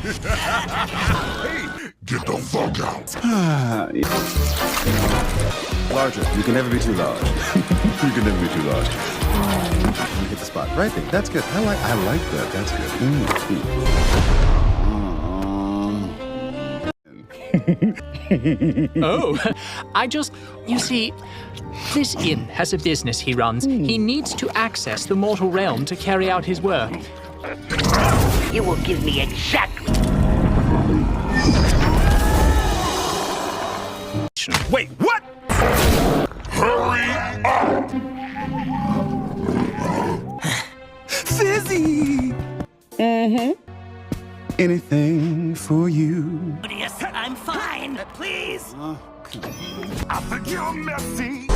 Hey, get the fuck out. Larger. You can never be too large. You can never be too large. You hit the spot right there. That's good. I like that. That's good. Oh, you see, this inn has a business he runs. He needs to access the mortal realm to carry out his work. You will give me exactly. Wait, what? Hurry up! Fizzy! Anything for you. Yes, I'm fine. Please. I think you're messy.